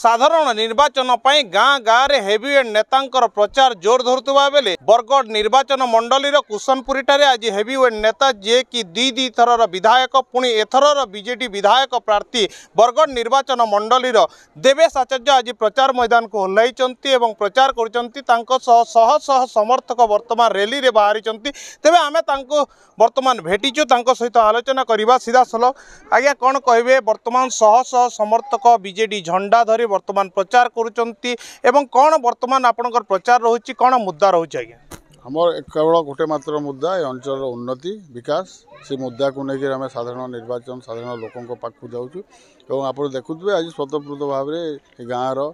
साधारण निर्वाचन गाँ गाँव में हेवीवेट नेता प्रचार जोर धरुवा बेले बरगढ़ निर्वाचन मंडलीर कुशनपुरी ठारे आज हेवीवेट नेता जे कि दी थरर विधायक पुणी एथरर बीजेडी विधायक प्रार्थी बरगढ़ निर्वाचन मंडलीर देवेश आचार्य आज प्रचार मैदान को ओह्लैचंती एवं प्रचार कर शह शह समर्थक वर्तमान रैली रे बाहरी तेबे आमे तांको वर्तमान भेटीचु तांको सहित आलोचना करबा सीधा सलख आज्ञा कौन कहे वर्तमान शह शह समर्थक बीजेडी झंडा धरी वर्तमान प्रचार करुचंती एवं कौन वर्तमान आपनकर प्रचार रहुची कौन मुद्दा रहुची आज्ञा हमर केवल गोटे मात्र मुद्दा ए अंचल उन्नति विकास से मुद्दा को लेकर आम साधारण निर्वाचन साधारण लोकों पाखु जाऊँ आप देखुए आज स्वतःस्फूर्त भाव में गाँव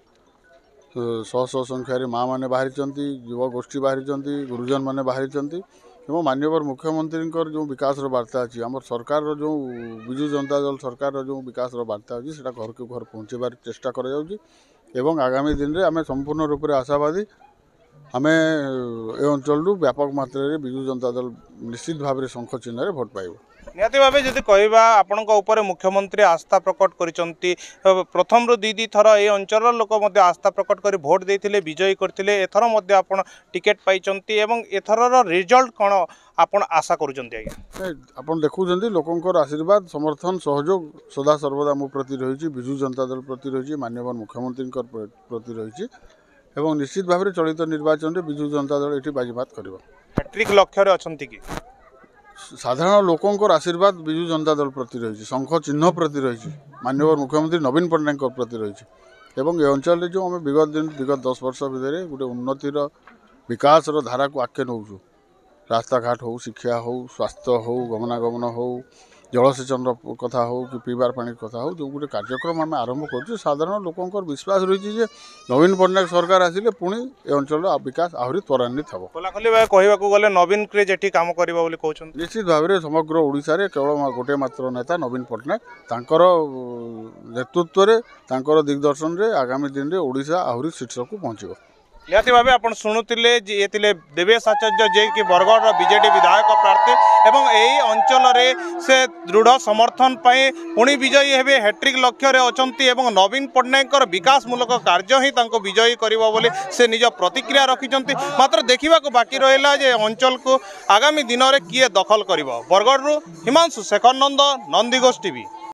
शह शह संख्यार माँ मैंने बाहरी युवा गोष्ठी बाहरी गुरुजन मैंने बाहरी माननीय मुख्यमंत्री जो विकास वार्ता अच्छी आम सरकार जो विजु जनता दल सरकार जो विकास वार्ता अच्छी से घर को घर पहुँचबार चेष्टा कर आगामी दिन में आम संपूर्ण रूप से आशावादी आम ए अंचल व्यापक मात्रा विजु जनता दल निश्चित भाव में शंख चिन्ह भोट पाइब निहाती भाव जदि कहवा आपण मुख्यमंत्री आस्था प्रकट करिसंती प्रथम रु दी थर ए अंचल लोक मध्य आस्था प्रकट कर भोट देथिले विजयी करथिले एथर मध्य आपण टिकेट पाइचंती एवं एथरर रिजल्ट कोन आपण आशा करूचंती आज्ञा आपण देखुचंती लोकंकर आशीर्वाद समर्थन सहयोग सदा सर्वदा मो प्रति रहिछि विजु जनता दल प्रति रहिछि माननीय मुख्यमंत्री प्रति रहिछि एवं निश्चित भाव में चलित निर्वाचन में विजु जनता दल ये बाजीमात कर हैट्रिक लक्ष्य रे अछंती कि साधारण लोकंकर आशीर्वाद विजु जनता दल प्रति रही शंख चिन्ह प्रति रही माननीय मुख्यमंत्री नवीन पट्टनायक प्रति रही एवं ये अंचल जो आम विगत 10 वर्ष भितर गोटे उन्नतिर विकास धारा को आगे नौ रास्ता घाट हो शिक्षा हो स्वास्थ्य हो गमनागमन हो जलसेचन कथा हो कि पीबार पानी कथा हो जो गोटे कार्यक्रम आम आरंभ कर साधारण लोकंर विश्वास रही है नवीन पट्टनायक सरकार आसिले पुणी ए अंचल विकास आहरी त्वरान्वित हम खोलाखोली कहवाक गले नवीन क्रेज एठी काम करिबा बोली कहउछन निश्चित भाव में समग्र ओडिशा रे केवल गोटे मात्र नेता नवीन पट्टनायक तांकर नेतृत्व रे तांकर दिग्दर्शन रे आगामी दिन रे ओडिशा आहरी शीर्ष को पहुँचो निहाती भाव आप शुणुले ये देवेश आचार्य जे कि बरगढ़ बीजेडी विधायक प्रार्थी एवं यही अंचल से दृढ़ समर्थन पाई पुणी विजयी हेबे हैट्रिक लक्ष्य रे अछंती एवं नवीन पट्टनायक विकासमूलक कार्य ही तांको विजयी करिबो बोली से निज प्रतिक्रिया रखिचंती मात्र देखिबा को बाकी रहिला जे अंचल को आगामी दिन में किए दखल करिबो बरगढ़ हिमांशु शेखर नंद नंदीघोष टीवी।